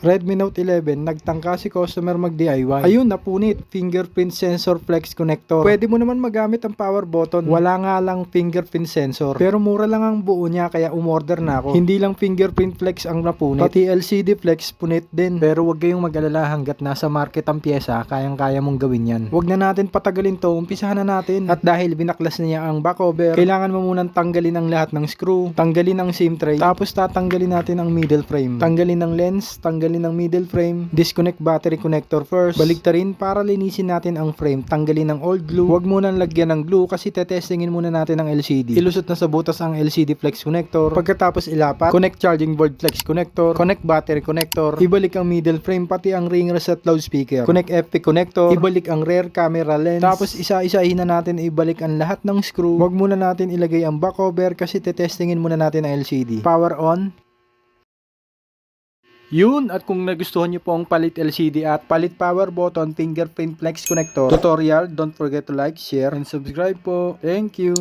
Redmi Note 11, nagtangka si customer mag-DIY. Ayun, napunit. Fingerprint sensor flex connector. Pwede mo naman magamit ang power button. Wala nga lang fingerprint sensor. Pero mura lang ang buo niya kaya umorder na ako. Hindi lang fingerprint flex ang napunit. Pati LCD flex punit din. Pero wag kayong mag-alala hanggat nasa market ang pyesa, kayang-kaya mong gawin yan. Wag na natin patagalin to, umpisahan na natin. At dahil binaklas na niya ang back cover, kailangan mo munang tanggalin ang lahat ng screw, tanggalin ang SIM tray, tapos tatanggalin natin ang middle frame. Tanggalin ang lens, tanggalin ang middle frame, disconnect battery connector first, baliktarin para linisin natin ang frame, tanggalin ang old glue. Huwag munang lagyan ng glue kasi tetestingin muna natin ang LCD. Ilusot na sa butas ang LCD flex connector. Pagkatapos ilapat, connect charging board flex connector, connect battery connector, ibalik ang middle frame pati ang ring reset loudspeaker, connect FP connector, ibalik ang rear camera lens, tapos isa-isahin na natin ibalik ang lahat ng screw. Huwag muna natin ilagay ang back cover kasi tetestingin muna natin ang LCD. Power on. Yun, at kung nagustuhan nyo po ang palit LCD at palit power button fingerprint flex connector tutorial, don't forget to like, share, and subscribe po. Thank you!